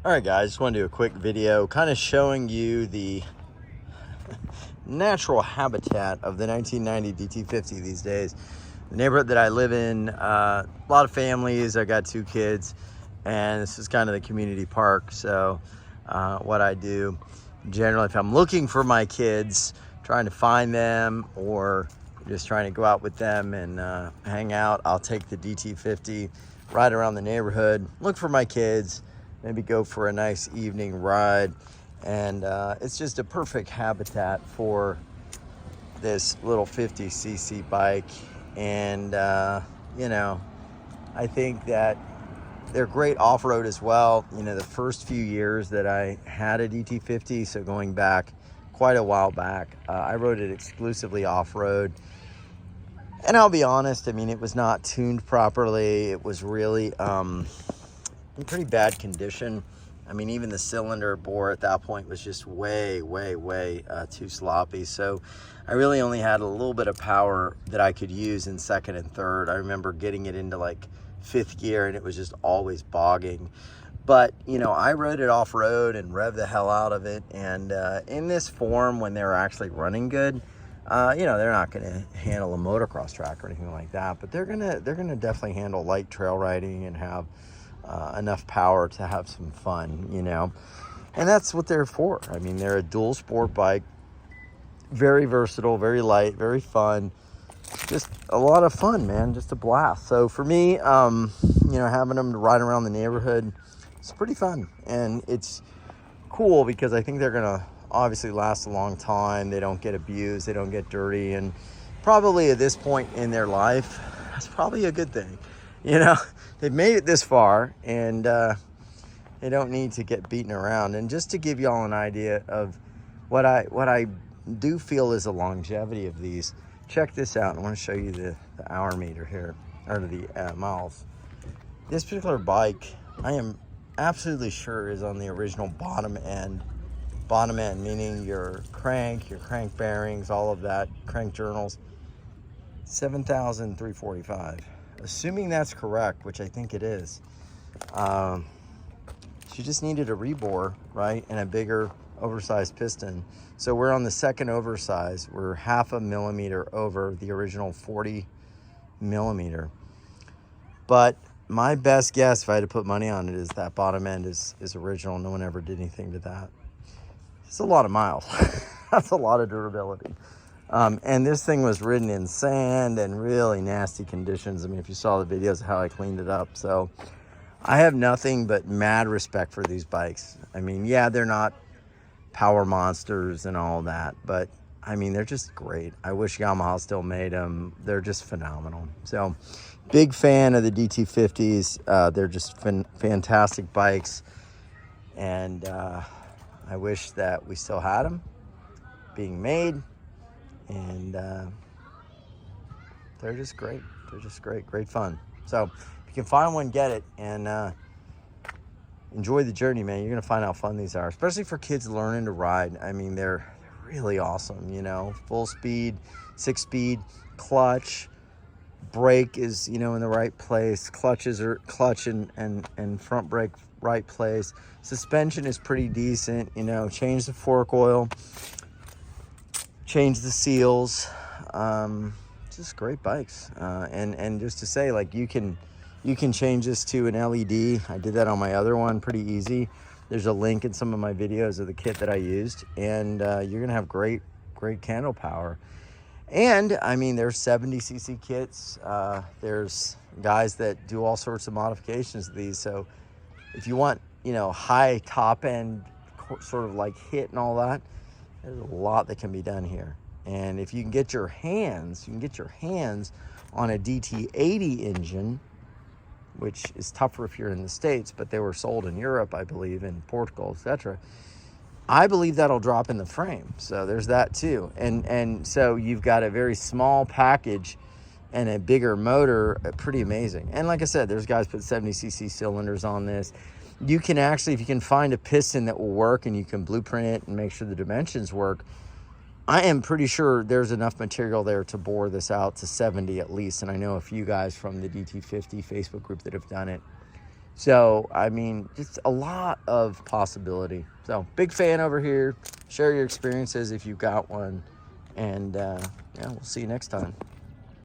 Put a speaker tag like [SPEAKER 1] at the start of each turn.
[SPEAKER 1] All right, guys, just want to do a quick video kind of showing you the natural habitat of the 1990 DT50 these days. The neighborhood that I live in, a lot of families. I got 2 kids, and this is kind of the community park. So what I do generally, if I'm looking for my kids, trying to find them or just trying to go out with them and hang out, I'll take the DT50, ride around the neighborhood, look for my kids, maybe go for a nice evening ride. And it's just a perfect habitat for this little 50cc bike. And you know, I think that they're great off-road as well. You know, the first few years that I had a DT50, so going back quite a while back, I rode it exclusively off-road. And I'll be honest, I mean, it was not tuned properly. It was really in pretty bad condition. I mean, even the cylinder bore at that point was just way too sloppy. So I really only had a little bit of power that I could use in second and third. I remember getting it into like 5th gear and it was just always bogging. But, you know, I rode it off-road and revved the hell out of it. And in this form, when they were actually running good, you know, they're not going to handle a motocross track or anything like that. But they're gonna definitely handle light trail riding and have enough power to have some fun, you know. And that's what they're for. I mean, they're a dual sport bike, very versatile, very light, very fun, just a lot of fun, man, just a blast. So for me, you know, having them to ride around the neighborhood, it's pretty fun. And it's cool because I think they're gonna obviously last a long time. They don't get abused, they don't get dirty, and probably at this point in their life, that's probably a good thing. You know, they've made it this far, and they don't need to get beaten around. And just to give y'all an idea of what I do feel is the longevity of these, check this out. I want to show you the hour meter here, or the miles. This particular bike, I am absolutely sure is on the original bottom end. Bottom end meaning your crank bearings, all of that, crank journals, 7,345. Assuming that's correct, which I think it is. She just needed a rebore, right, and a bigger oversized piston. So we're on the second oversize. We're 0.5 millimeter over the original 40 millimeter. But my best guess, if I had to put money on it, is that bottom end is original. No one ever did anything to that. It's a lot of miles. That's a lot of durability. And this thing was ridden in sand and really nasty conditions. I mean, if you saw the videos of how I cleaned it up. So I have nothing but mad respect for these bikes. I mean, yeah, they're not power monsters and all that, but I mean, they're just great. I wish Yamaha still made them. They're just phenomenal. So big fan of the DT50s. They're just fantastic bikes. And I wish that we still had them being made. And they're just great. They're just great fun. So if you can find one, get it, and enjoy the journey, man. You're gonna find how fun these are, especially for kids learning to ride. I mean, they're really awesome. You know, full speed, 6-speed, clutch, brake is, you know, in the right place. Clutch and front brake right place. Suspension is pretty decent. You know, change the fork oil, change the seals. Just great bikes. And just to say, like, you can change this to an LED. I did that on my other one pretty easy. There's a link in some of my videos of the kit that I used, and you're gonna have great candle power. And I mean, there's 70cc kits. There's guys that do all sorts of modifications of these. So if you want, you know, high top end sort of like hit and all that, there's a lot that can be done here. And if you can get your hands on a DT80 engine, which is tougher if you're in the States, but they were sold in Europe, I believe, in Portugal, etc. I believe that'll drop in the frame. So there's that too. And so you've got a very small package and a bigger motor, pretty amazing. And like I said, there's guys put 70cc cylinders on this. You can actually, if you can find a piston that will work and you can blueprint it and make sure the dimensions work, I am pretty sure there's enough material there to bore this out to 70 at least. And I know a few guys from the DT50 Facebook group that have done it. So, I mean, just a lot of possibility. So, big fan over here. Share your experiences if you've got one. And, yeah, we'll see you next time.